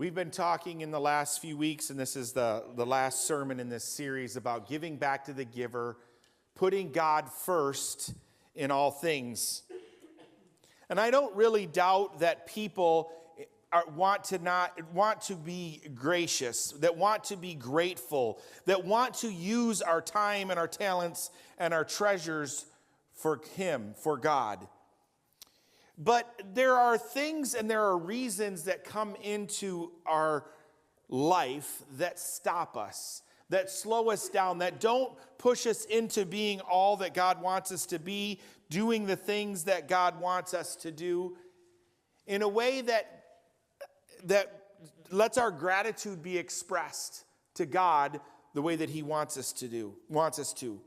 We've been talking in the last few weeks, and this is the last sermon in this series about giving back to the giver, putting God first in all things. And I don't really doubt that people want to be gracious, that want to be grateful, that want to use our time and our talents and our treasures for Him, for God. But there are things and there are reasons that come into our life that stop us, that slow us down, that don't push us into being all that God wants us to be, doing the things that God wants us to do in a way that lets our gratitude be expressed to God the way that He wants us to.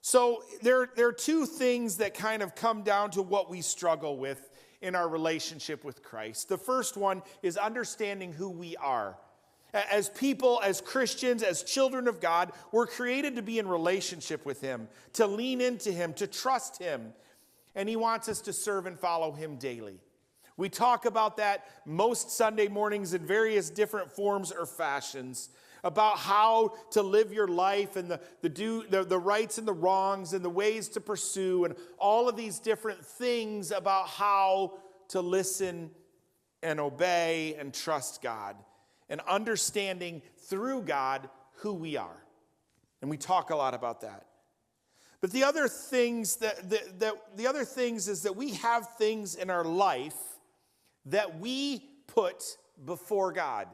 So there are two things that kind of come down to what we struggle with in our relationship with Christ. The first one is understanding who we are. As people, as Christians, as children of God, we're created to be in relationship with Him, to lean into Him, to trust Him. And He wants us to serve and follow Him daily. We talk about that most Sunday mornings in various different forms or fashions, about how to live your life and the rights and the wrongs and the ways to pursue and all of these different things about how to listen and obey and trust God and understanding through God who we are. And we talk a lot about that. But the other things is that we have things in our life that we put before God.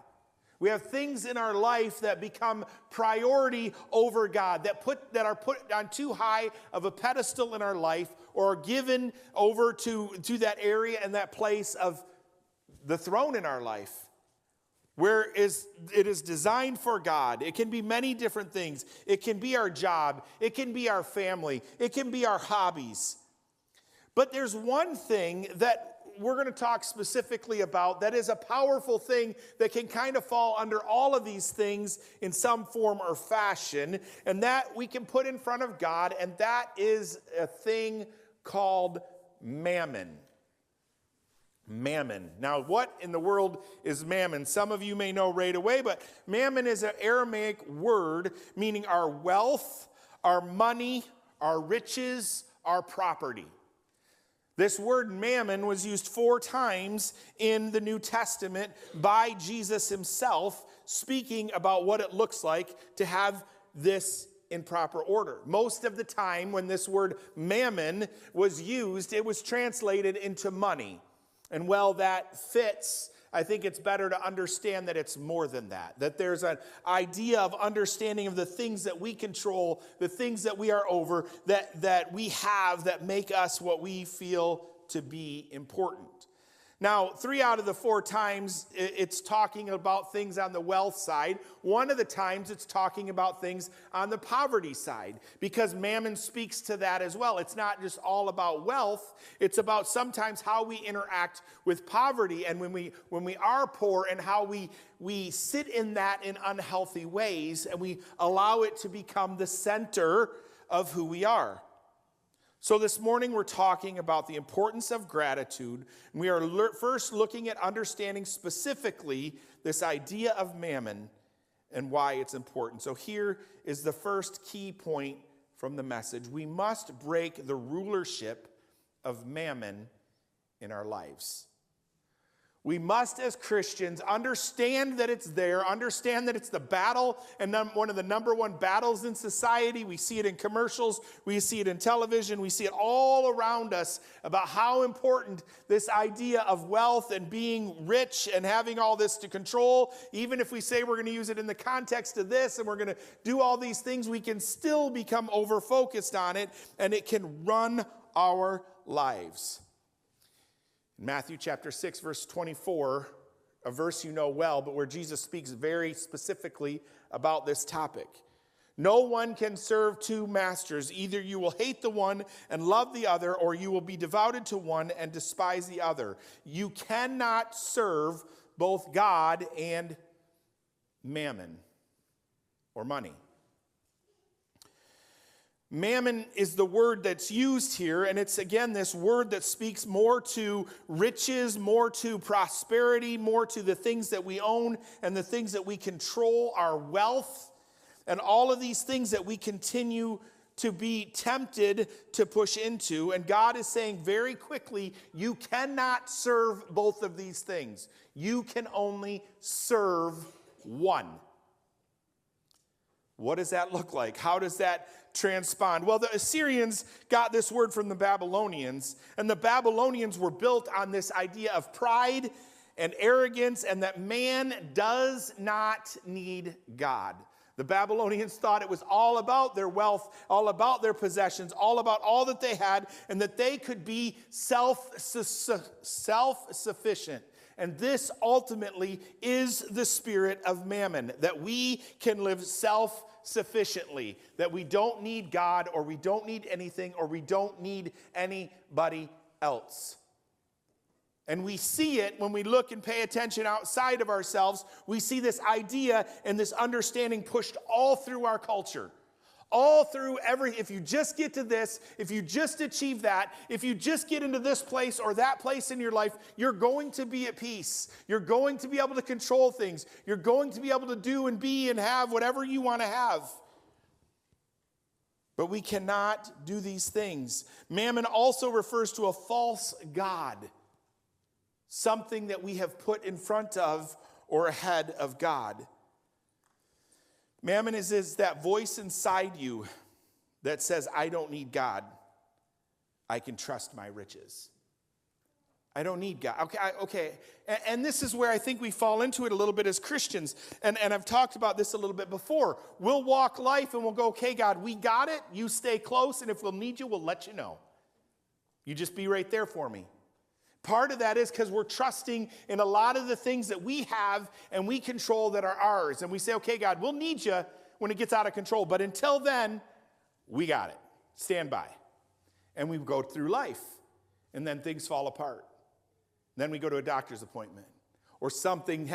We have things in our life that become priority over God, that are put on too high of a pedestal in our life, or are given over to that area and that place of the throne in our life, where it is designed for God. It can be many different things. It can be our job. It can be our family. It can be our hobbies. But there's one thing that we're going to talk specifically about that is a powerful thing that can kind of fall under all of these things in some form or fashion, and that we can put in front of God, and that is a thing called mammon. Mammon. Now, what in the world is mammon? Some of you may know right away, but mammon is an Aramaic word meaning our wealth, our money, our riches, our property. This word mammon was used 4 times in the New Testament by Jesus Himself, speaking about what it looks like to have this in proper order. Most of the time when this word mammon was used, it was translated into money. And while that fits, I think it's better to understand that it's more than that. That there's an idea of understanding of the things that we control, the things that we are over, that we have that make us what we feel to be important. Now, 3 out of the 4 times it's talking about things on the wealth side. One of the times it's talking about things on the poverty side, because mammon speaks to that as well. It's not just all about wealth. It's about sometimes how we interact with poverty, and when we are poor, and how we sit in that in unhealthy ways, and we allow it to become the center of who we are. So this morning we're talking about the importance of gratitude. We are first looking at understanding specifically this idea of mammon and why it's important. So here is the first key point from the message. We must break the rulership of mammon in our lives. We must, as Christians, understand that it's there, understand that it's the battle, and one of the number one battles in society. We see it in commercials, we see it in television, we see it all around us about how important this idea of wealth and being rich and having all this to control. Even if we say we're going to use it in the context of this and we're going to do all these things, we can still become over-focused on it, and it can run our lives. In Matthew chapter 6, verse 24, a verse you know well, but where Jesus speaks very specifically about this topic. No one can serve 2 masters. Either you will hate the one and love the other, or you will be devoted to one and despise the other. You cannot serve both God and mammon, or money. Mammon is the word that's used here, and it's again this word that speaks more to riches, more to prosperity, more to the things that we own and the things that we control, our wealth, and all of these things that we continue to be tempted to push into. And God is saying very quickly, you cannot serve both of these things. You can only serve one. What does that look like? How does that transpond? Well, the Assyrians got this word from the Babylonians, and the Babylonians were built on this idea of pride and arrogance, and that man does not need God. The Babylonians thought it was all about their wealth, all about their possessions, all about all that they had, and that they could be self-sufficient. And this ultimately is the spirit of Mammon, that we can live self-sufficiently, that we don't need God, or we don't need anything, or we don't need anybody else. And we see it when we look and pay attention outside of ourselves. We see this idea and this understanding pushed all through our culture. All through if you just get to this, if you just achieve that, if you just get into this place or that place in your life, you're going to be at peace. You're going to be able to control things. You're going to be able to do and be and have whatever you want to have. But we cannot do these things. Mammon also refers to a false god, something that we have put in front of or ahead of God. Mammon is that voice inside you that says, I don't need God. I can trust my riches. I don't need God. Okay. And this is where I think we fall into it a little bit as Christians. And I've talked about this a little bit before. We'll walk life and we'll go, okay, God, we got it. You stay close. And if we'll need you, we'll let you know. You just be right there for me. Part of that is because we're trusting in a lot of the things that we have and we control that are ours. And we say, okay, God, we'll need you when it gets out of control. But until then, we got it. Stand by. And we go through life. And then things fall apart. Then we go to a doctor's appointment. Or something,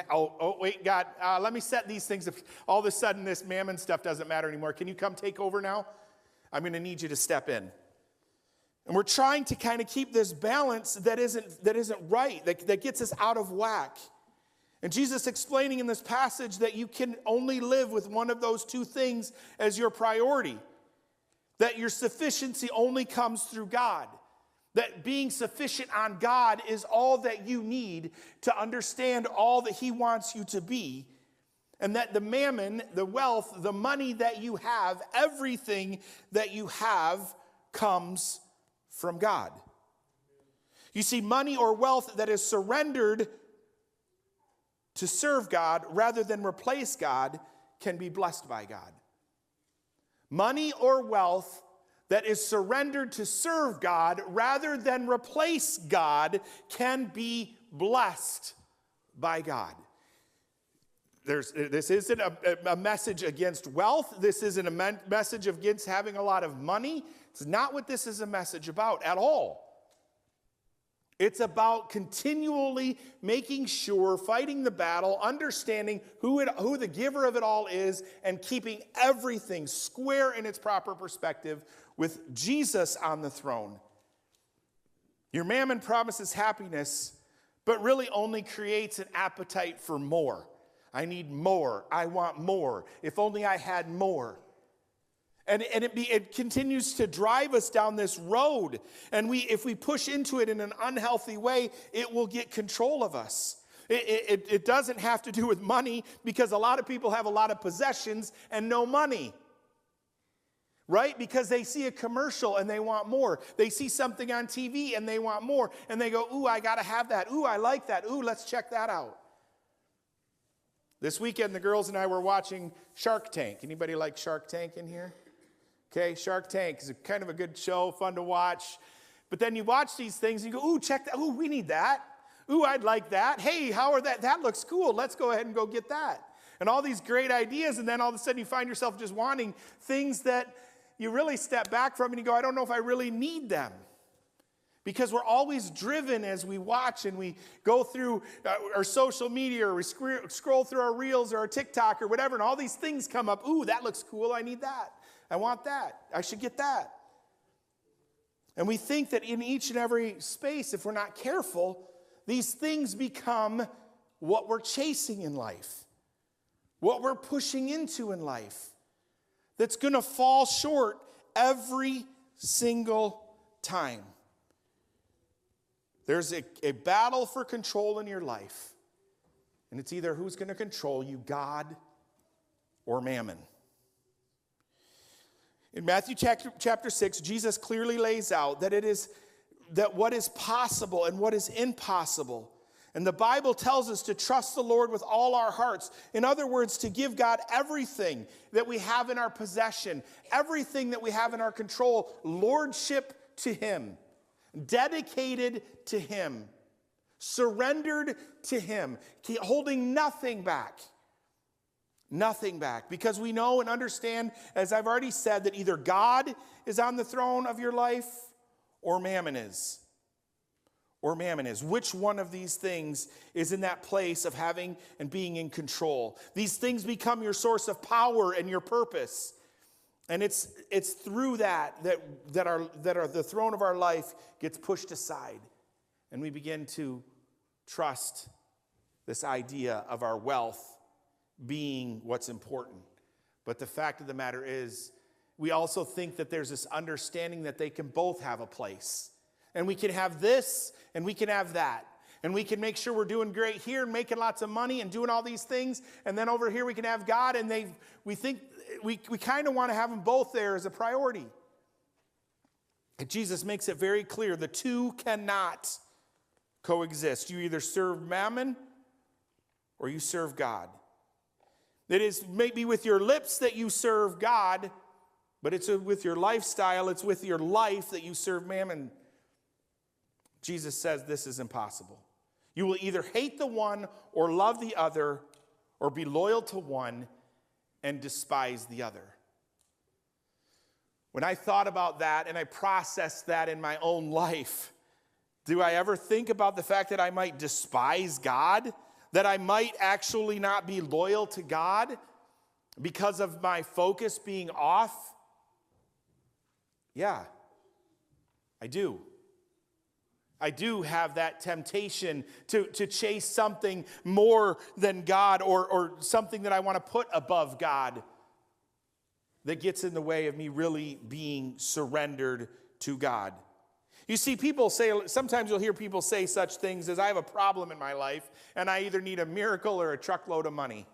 wait, God, let me set these things. If all of a sudden this mammon stuff doesn't matter anymore, can you come take over now? I'm going to need you to step in. And we're trying to kind of keep this balance that isn't right, that gets us out of whack. And Jesus explaining in this passage that you can only live with one of those two things as your priority. That your sufficiency only comes through God. That being sufficient on God is all that you need to understand all that He wants you to be. And that the mammon, the wealth, the money that you have, everything that you have comes from God. You see, money or wealth that is surrendered to serve God rather than replace God can be blessed by God. Money or wealth that is surrendered to serve God rather than replace God can be blessed by God. This isn't a message against wealth. This isn't a message against having a lot of money. It's not what this is a message about at all. It's about continually making sure, fighting the battle, understanding who the giver of it all is, and keeping everything square in its proper perspective with Jesus on the throne. Your mammon promises happiness, but really only creates an appetite for more. I need more. I want more. If only I had more. And it continues to drive us down this road. And if we push into it in an unhealthy way, it will get control of us. It doesn't have to do with money, because a lot of people have a lot of possessions and no money. Right? Because they see a commercial and they want more. They see something on TV and they want more. And they go, ooh, I got to have that. Ooh, I like that. Ooh, let's check that out. This weekend, the girls and I were watching Shark Tank. Anybody like Shark Tank in here? Okay, Shark Tank is kind of a good show, fun to watch. But then you watch these things and you go, ooh, check that. Ooh, we need that. Ooh, I'd like that. Hey, how are that? That looks cool. Let's go ahead and go get that. And all these great ideas, and then all of a sudden you find yourself just wanting things that you really step back from and you go, I don't know if I really need them. Because we're always driven as we watch and we go through our social media, or we scroll through our Reels or our TikTok or whatever, and all these things come up. Ooh, that looks cool. I need that. I want that. I should get that. And we think that in each and every space, if we're not careful, these things become what we're chasing in life, what we're pushing into in life, that's going to fall short every single time. There's a battle for control in your life, and it's either who's going to control you, God or mammon. In Matthew chapter 6, Jesus clearly lays out that what is possible and what is impossible. And the Bible tells us to trust the Lord with all our hearts. In other words, to give God everything that we have in our possession, everything that we have in our control, lordship to Him, dedicated to Him, surrendered to Him, holding nothing back. Nothing back. Because we know and understand, as I've already said, that either God is on the throne of your life or mammon is. Or mammon is. Which one of these things is in that place of having and being in control? These things become your source of power and your purpose. And it's through that the throne of our life gets pushed aside. And we begin to trust this idea of our wealth being what's important. But the fact of the matter is, we also think that there's this understanding that they can both have a place. And we can have this, and we can have that. And we can make sure we're doing great here and making lots of money and doing all these things. And then over here we can have God, and we think we kind of want to have them both there as a priority. And Jesus makes it very clear, the two cannot coexist. You either serve mammon or you serve God. It is maybe with your lips that you serve God, but it's with your lifestyle, it's with your life that you serve mammon. Jesus says this is impossible. You will either hate the one or love the other, or be loyal to one and despise the other. When I thought about that and I processed that in my own life, do I ever think about the fact that I might despise God? That I might actually not be loyal to God because of my focus being off? Yeah, I do. I do have that temptation to chase something more than God, or something that I want to put above God that gets in the way of me really being surrendered to God. You see, people say, sometimes you'll hear people say such things as, I have a problem in my life, and I either need a miracle or a truckload of money.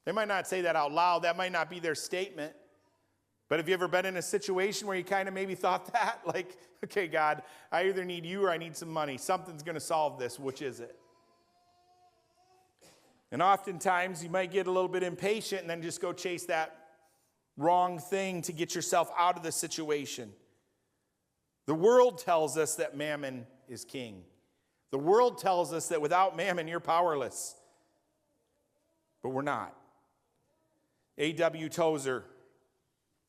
They might not say that out loud. That might not be their statement. But have you ever been in a situation where you kind of maybe thought that? Like, okay, God, I either need you or I need some money. Something's going to solve this. Which is it? And oftentimes you might get a little bit impatient and then just go chase that wrong thing to get yourself out of the situation. The world tells us that mammon is king. The world tells us that without mammon, you're powerless. But we're not. A.W. Tozer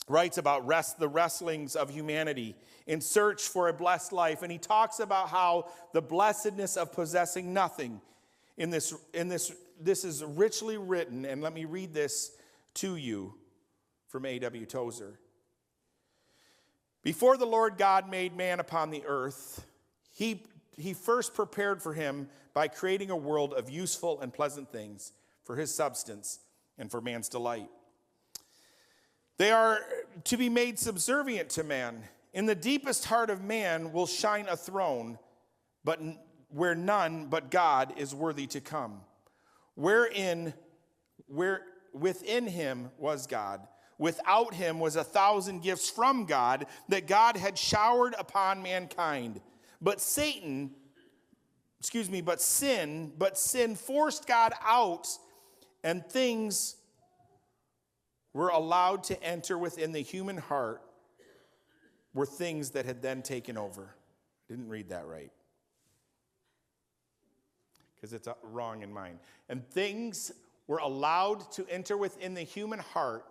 writes about the wrestlings of humanity in search for a blessed life. And he talks about how the blessedness of possessing nothing this is richly written. And let me read this to you from A.W. Tozer. Before the Lord God made man upon the earth, he first prepared for him by creating a world of useful and pleasant things for his substance and for man's delight. They are to be made subservient to man. In the deepest heart of man will shine a throne, but where none but God is worthy to come. Within him was God. Without him was 1,000 gifts from God that God had showered upon mankind. But sin forced God out, and things were allowed to enter within the human heart were things that had then taken over. Didn't read that right, because it's wrong in mine. And things were allowed to enter within the human heart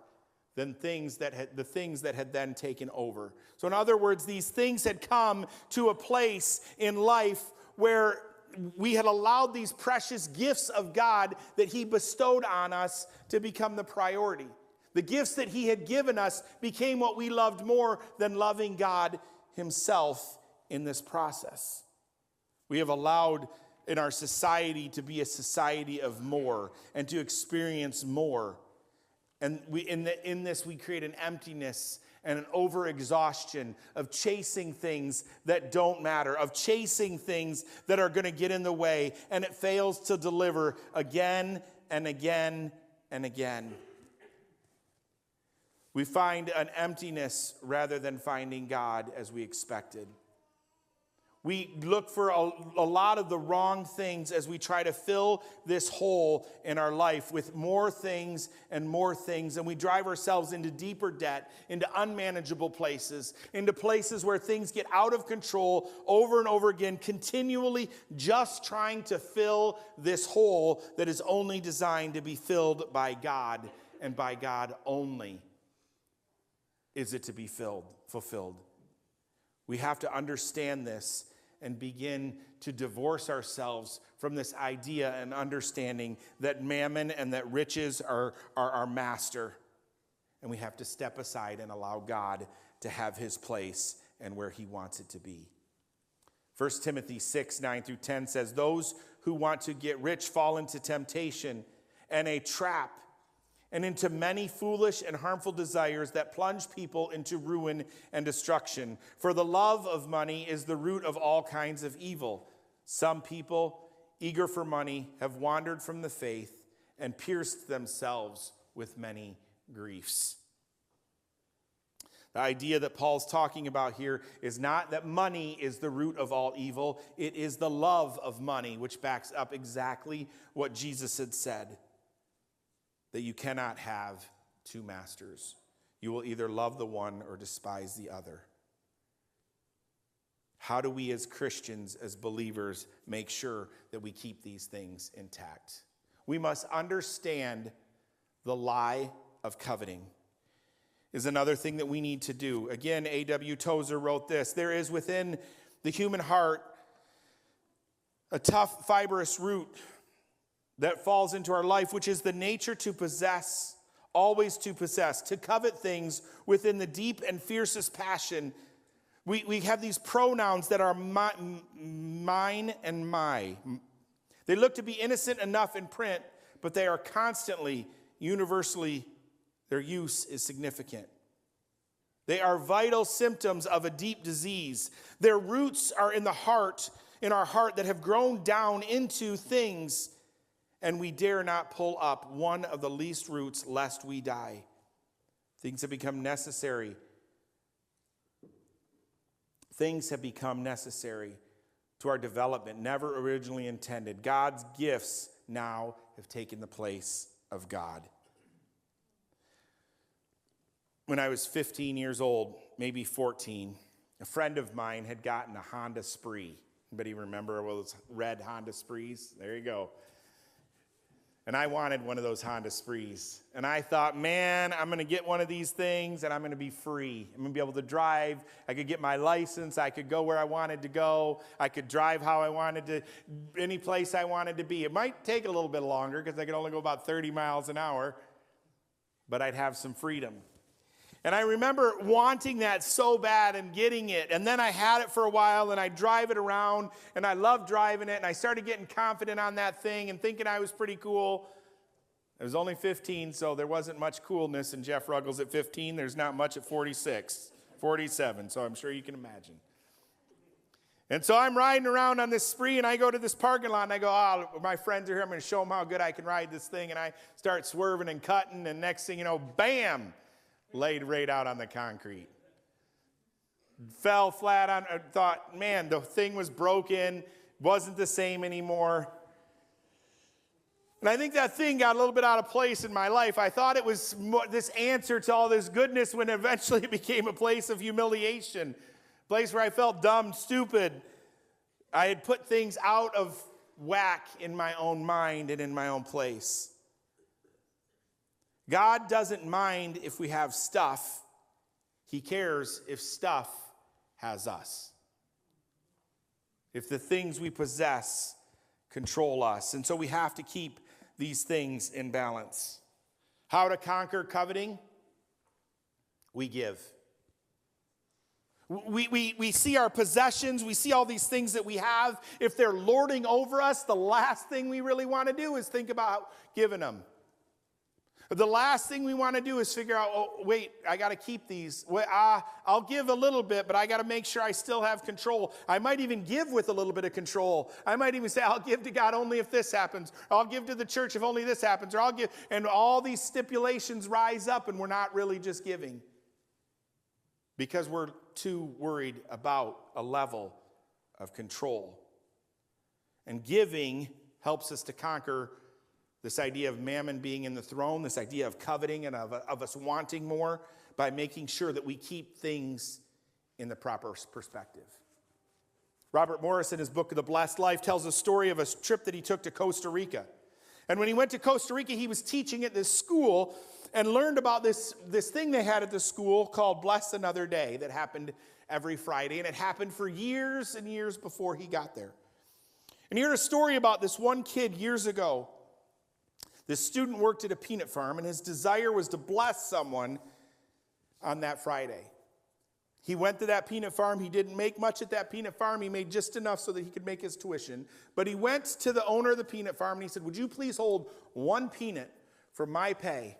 than the things that had then taken over. So in other words, these things had come to a place in life where we had allowed these precious gifts of God that he bestowed on us to become the priority. The gifts that he had given us became what we loved more than loving God himself in this process. We have allowed in our society to be a society of more and to experience more. And in this, we create an emptiness and an overexhaustion of chasing things that don't matter, of chasing things that are going to get in the way, and it fails to deliver again and again and again. We find an emptiness rather than finding God as we expected. We look for a lot of the wrong things as we try to fill this hole in our life with more things, and we drive ourselves into deeper debt, into unmanageable places, into places where things get out of control over and over again, continually just trying to fill this hole that is only designed to be filled by God, and by God only is it to be fulfilled. We have to understand this and begin to divorce ourselves from this idea and understanding that mammon and that riches are our master. And we have to step aside and allow God to have his place and where he wants it to be. 1 Timothy 6:9-10 says, "Those who want to get rich fall into temptation and a trap, and into many foolish and harmful desires that plunge people into ruin and destruction. For the love of money is the root of all kinds of evil. Some people, eager for money, have wandered from the faith and pierced themselves with many griefs." The idea that Paul's talking about here is not that money is the root of all evil. It is the love of money, which backs up exactly what Jesus had said. That you cannot have two masters. You will either love the one or despise the other. How do we as Christians, as believers, make sure that we keep these things intact? We must understand the lie of coveting is another thing that we need to do. Again, A.W. Tozer wrote this: "There is within the human heart a tough, fibrous root that falls into our life, which is the nature to possess, always to possess, to covet things within the deep and fiercest passion." We have these pronouns that are mine and my. They look to be innocent enough in print, but they are constantly, universally, their use is significant. They are vital symptoms of a deep disease. Their roots are in our heart that have grown down into things, and we dare not pull up one of the least roots lest we die. Things have become necessary. Things have become necessary to our development, never originally intended. God's gifts now have taken the place of God. When I was 15 years old, maybe 14, a friend of mine had gotten a Honda Spree. Anybody remember those red Honda Sprees? There you go. And I wanted one of those Honda Sprees. And I thought, man, I'm going to get one of these things and I'm going to be free. I'm going to be able to drive. I could get my license. I could go where I wanted to go. I could drive how I wanted to, any place I wanted to be. It might take a little bit longer because I could only go about 30 miles an hour, but I'd have some freedom. And I remember wanting that so bad and getting it. And then I had it for a while and I drive it around and I loved driving it. And I started getting confident on that thing and thinking I was pretty cool. I was only 15, so there wasn't much coolness in Jeff Ruggles at 15. There's not much at 46, 47, so I'm sure you can imagine. And so I'm riding around on this spree and I go to this parking lot and I go, my friends are here. I'm going to show them how good I can ride this thing. And I start swerving and cutting and next thing you know, bam! Laid right out on the concrete. Fell flat on, thought, man, the thing was broken, wasn't the same anymore. And I think that thing got a little bit out of place in my life. I thought it was this answer to all this goodness when eventually it became a place of humiliation, a place where I felt dumb, stupid. I had put things out of whack in my own mind and in my own place. God doesn't mind if we have stuff. He cares if stuff has us. If the things we possess control us. And so we have to keep these things in balance. How to conquer coveting? we give. We see our possessions, we see all these things that we have. If they're lording over us, the last thing we really want to do is think about giving them. The last thing we want to do is figure out, oh, wait, I got to keep these. I'll give a little bit, but I got to make sure I still have control. I might even give with a little bit of control. I might even say, I'll give to God only if this happens. Or I'll give to the church if only this happens. Or I'll give, and all these stipulations rise up, and we're not really just giving because we're too worried about a level of control. And giving helps us to conquer this idea of mammon being in the throne, this idea of coveting and of us wanting more, by making sure that we keep things in the proper perspective. Robert Morris, in his book, The Blessed Life, tells a story of a trip that he took to Costa Rica. And when he went to Costa Rica, he was teaching at this school and learned about this thing they had at the school called Bless Another Day that happened every Friday. And it happened for years and years before he got there. And he heard a story about this one kid years ago. This student worked at a peanut farm, and his desire was to bless someone on that Friday. He went to that peanut farm. He didn't make much at that peanut farm. He made just enough so that he could make his tuition. But he went to the owner of the peanut farm, and he said, would you please hold one peanut for my pay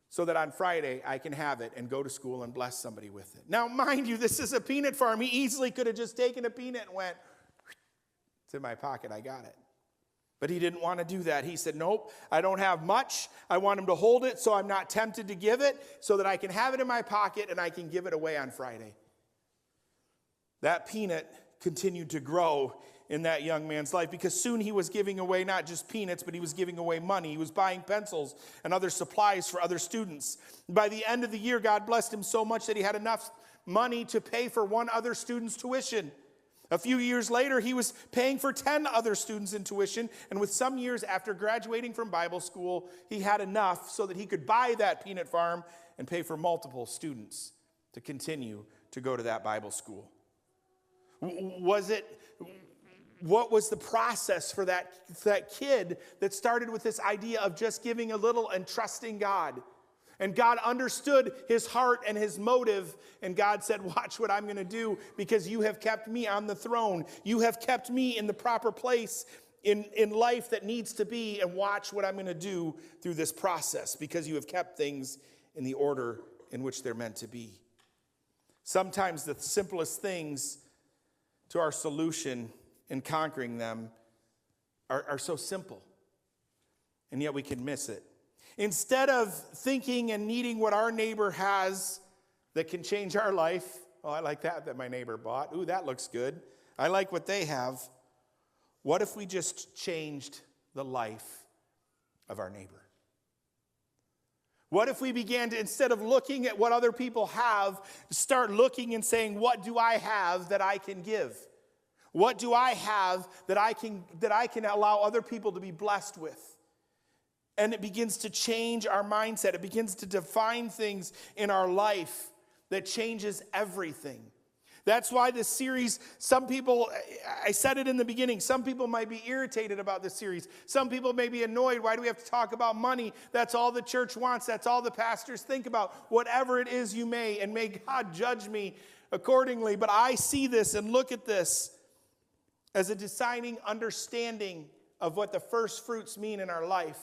so that on Friday I can have it and go to school and bless somebody with it? Now, mind you, this is a peanut farm. He easily could have just taken a peanut and went, it's in my pocket, I got it. But he didn't want to do that. He said, nope, I don't have much. I want him to hold it so I'm not tempted to give it, so that I can have it in my pocket and I can give it away on Friday. That peanut continued to grow in that young man's life, because soon he was giving away not just peanuts, but he was giving away money. He was buying pencils and other supplies for other students. By the end of the year, God blessed him so much that he had enough money to pay for one other student's tuition. A few years later, he was paying for 10 other students in tuition, and with some years after graduating from Bible school, he had enough so that he could buy that peanut farm and pay for multiple students to continue to go to that Bible school. What was the process for that kid that started with this idea of just giving a little and trusting God? And God understood his heart and his motive. And God said, watch what I'm going to do, because you have kept me on the throne. You have kept me in the proper place in life that needs to be. And watch what I'm going to do through this process, because you have kept things in the order in which they're meant to be. Sometimes the simplest things to our solution in conquering them are so simple. And yet we can miss it. Instead of thinking and needing what our neighbor has that can change our life, oh, I like that my neighbor bought. Ooh, that looks good. I like what they have. What if we just changed the life of our neighbor? What if we began to, instead of looking at what other people have, start looking and saying, what do I have that I can give? What do I have that I can allow other people to be blessed with? And it begins to change our mindset. It begins to define things in our life that changes everything. That's why this series, some people, I said it in the beginning, some people might be irritated about this series. Some people may be annoyed. Why do we have to talk about money? That's all the church wants. That's all the pastors think about. Whatever it is you may, and may God judge me accordingly. But I see this and look at this as a deciding understanding of what the first fruits mean in our life.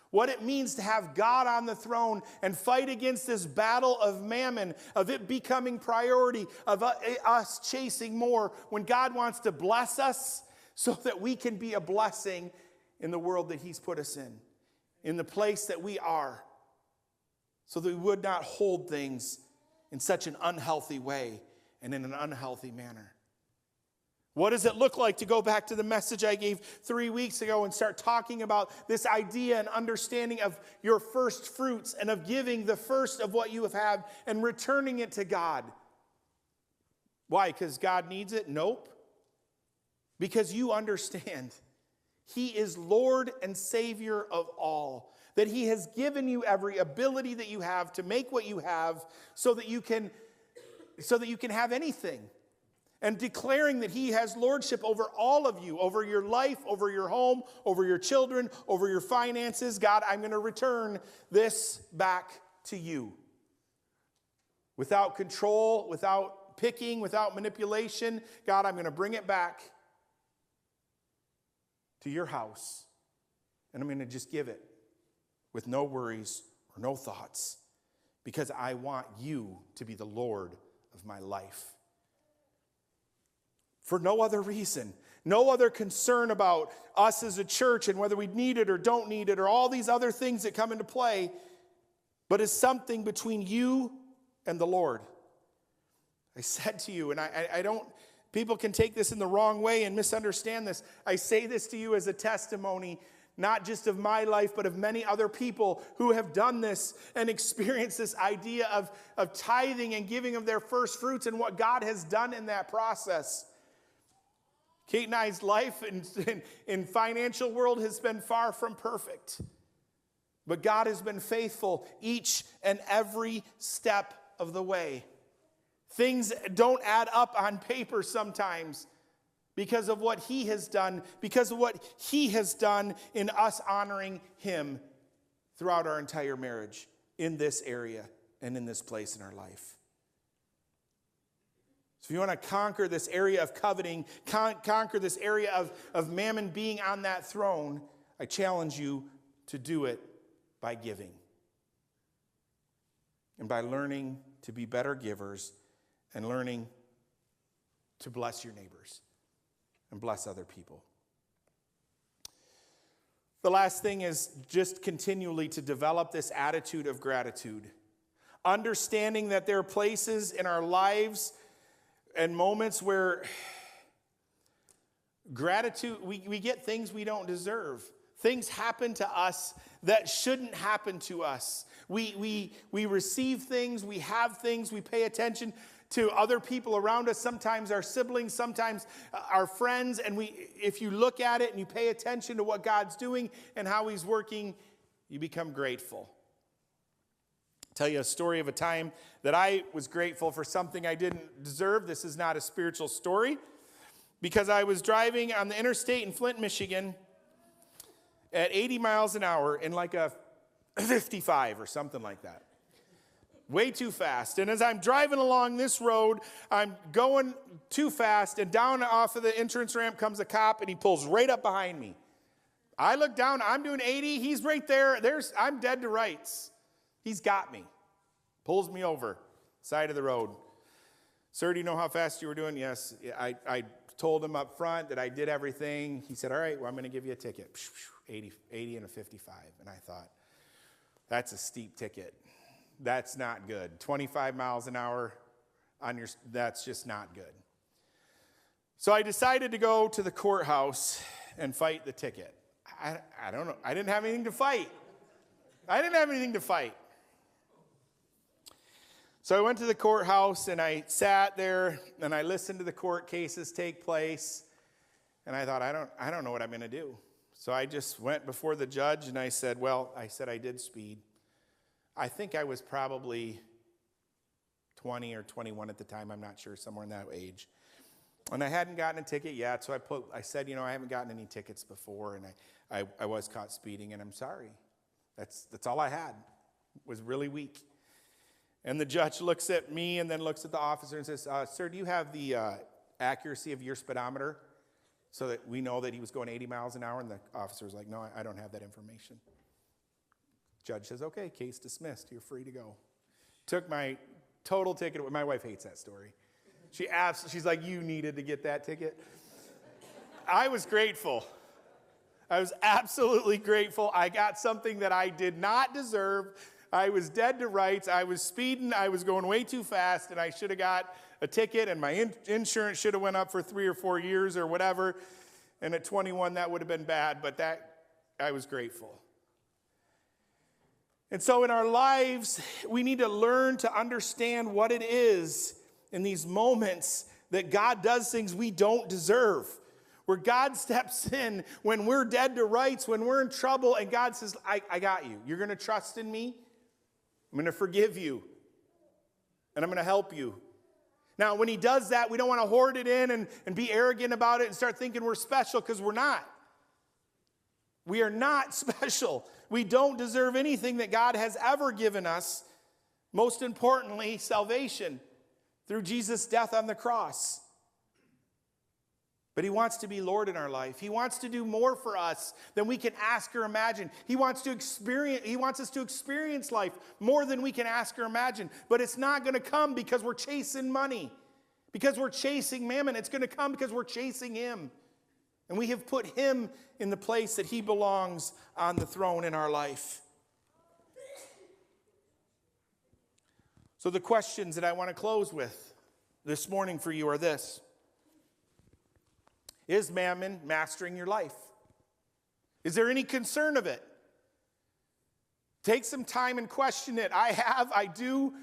What it means to have God on the throne and fight against this battle of mammon, of it becoming priority, of us chasing more, when God wants to bless us so that we can be a blessing in the world that he's put us in the place that we are, so that we would not hold things in such an unhealthy way and in an unhealthy manner. What does it look like to go back to the message I gave 3 weeks ago and start talking about this idea and understanding of your first fruits and of giving the first of what you have had and returning it to God? Why? Because God needs it? Nope. Because you understand he is Lord and Savior of all. That he has given you every ability that you have to make what you have so that you can have anything. And declaring that he has lordship over all of you, over your life, over your home, over your children, over your finances. God, I'm going to return this back to you. without control, without picking, without manipulation. God, I'm going to bring it back to your house, and I'm going to just give it with no worries or no thoughts, because I want you to be the Lord of my life. For no other reason, no other concern about us as a church and whether we need it or don't need it or all these other things that come into play, but as something between you and the Lord. I said to you, and I don't, people can take this in the wrong way and misunderstand this. I say this to you as a testimony, not just of my life, but of many other people who have done this and experienced this idea of tithing and giving of their first fruits and what God has done in that process. Kate and I's life in financial world has been far from perfect. But God has been faithful each and every step of the way. Things don't add up on paper sometimes because of what He has done, because of what He has done in us honoring Him throughout our entire marriage in this area and in this place in our life. So if you want to conquer this area of coveting, conquer this area of mammon being on that throne, I challenge you to do it by giving. And by learning to be better givers and learning to bless your neighbors and bless other people. The last thing is just continually to develop this attitude of gratitude. Understanding that there are places in our lives and moments where gratitude, we get things we don't deserve. Things happen to us that shouldn't happen to us. We receive things, we have things, we pay attention to other people around us, sometimes our siblings, sometimes our friends, and if you look at it and you pay attention to what God's doing and how He's working, you become grateful. I'll tell you a story of a time that I was grateful for something I didn't deserve. This is not a spiritual story, because I was driving on the interstate in Flint, Michigan at 80 miles an hour in like a 55 or something like that. Way too fast. And as I'm driving along this road, I'm going too fast, and down off of the entrance ramp comes a cop, and he pulls right up behind me. I look down, I'm doing 80, he's right there. I'm dead to rights. He's got me. Pulls me over, side of the road. Sir, do you know how fast you were doing? Yes. I told him up front that I did everything. He said, all right, well, I'm going to give you a ticket. 80 and a 55. And I thought, that's a steep ticket. That's not good. 25 miles an hour that's just not good. So I decided to go to the courthouse and fight the ticket. I don't know. I didn't have anything to fight. So I went to the courthouse, and I sat there, and I listened to the court cases take place, and I thought, I don't know what I'm going to do. So I just went before the judge, and I said I did speed. I think I was probably 20 or 21 at the time. I'm not sure, somewhere in that age. And I hadn't gotten a ticket yet, so I said, I haven't gotten any tickets before, and I was caught speeding, and I'm sorry. That's all I had. Was really weak. And the judge looks at me and then looks at the officer and says, sir, do you have the accuracy of your speedometer so that we know that he was going 80 miles an hour? And the officer was like, no, I don't have that information. Judge says, okay, case dismissed. You're free to go. Took my total ticket. My wife hates that story. She's like, you needed to get that ticket. I was grateful. I was absolutely grateful. I got something that I did not deserve. I was dead to rights. I was speeding. I was going way too fast, and I should have got a ticket, and my insurance should have went up for 3 or 4 years or whatever. And at 21, that would have been bad, but I was grateful. And so in our lives, we need to learn to understand what it is in these moments that God does things we don't deserve. Where God steps in when we're dead to rights, when we're in trouble, and God says, I got you. You're going to trust in me. I'm going to forgive you. And I'm going to help you. Now, when He does that, we don't want to hoard it in and be arrogant about it and start thinking we're special, because we're not. We are not special. We don't deserve anything that God has ever given us. Most importantly, salvation through Jesus' death on the cross. But he wants to be Lord in our life. He wants to do more for us than we can ask or imagine. He wants us to experience life more than we can ask or imagine. But it's not going to come because we're chasing money, because we're chasing mammon. It's going to come because we're chasing him. And we have put him in the place that he belongs on the throne in our life. So the questions that I want to close with this morning for you are this. Is mammon mastering your life? Is there any concern of it? Take some time and question it. I do,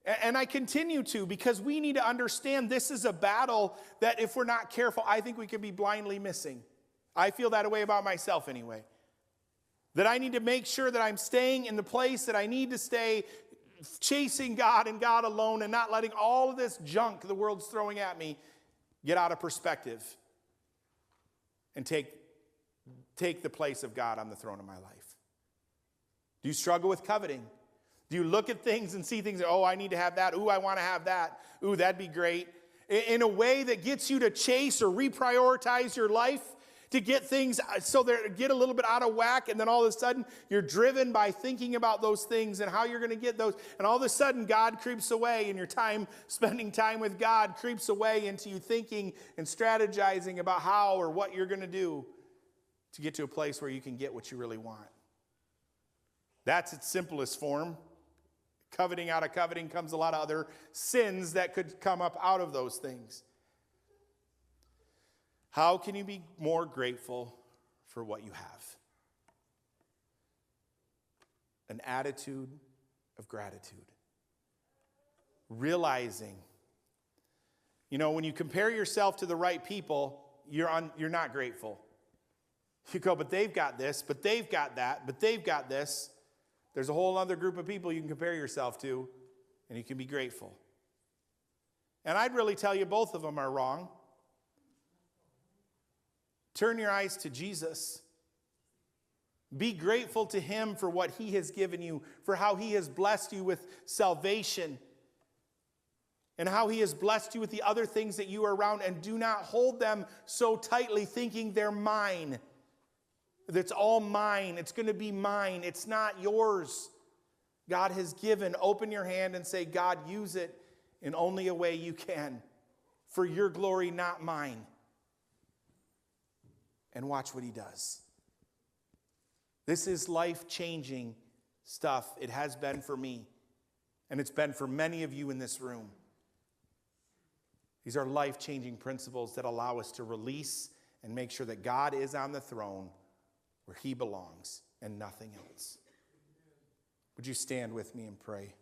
and I continue to, because we need to understand this is a battle that if we're not careful, I think we could be blindly missing. I feel that way about myself anyway. That I need to make sure that I'm staying in the place that I need to stay, chasing God and God alone, and not letting all of this junk the world's throwing at me get out of perspective and take the place of God on the throne of my life. Do you struggle with coveting? Do you look at things and see things, oh, I need to have that. Ooh, I want to have that. Ooh, that'd be great. In a way that gets you to chase or reprioritize your life, to get things so they get a little bit out of whack, and then all of a sudden you're driven by thinking about those things and how you're going to get those, and all of a sudden God creeps away, and your time, spending time with God creeps away into you thinking and strategizing about how or what you're going to do to get to a place where you can get what you really want. That's its simplest form. Coveting, out of coveting comes a lot of other sins that could come up out of those things. How can you be more grateful for what you have? An attitude of gratitude. Realizing, when you compare yourself to the right people, you're not grateful. You go, but they've got this, but they've got that, but they've got this. There's a whole other group of people you can compare yourself to, and you can be grateful. And I'd really tell you both of them are wrong. Turn your eyes to Jesus. Be grateful to him for what he has given you, for how he has blessed you with salvation, and how he has blessed you with the other things that you are around, and do not hold them so tightly thinking they're mine. That's all mine. It's going to be mine. It's not yours. God has given. Open your hand and say, God, use it in only a way you can. For your glory, not mine. And watch what he does. This is life-changing stuff. It has been for me. And it's been for many of you in this room. These are life-changing principles that allow us to release and make sure that God is on the throne where he belongs and nothing else. Would you stand with me and pray?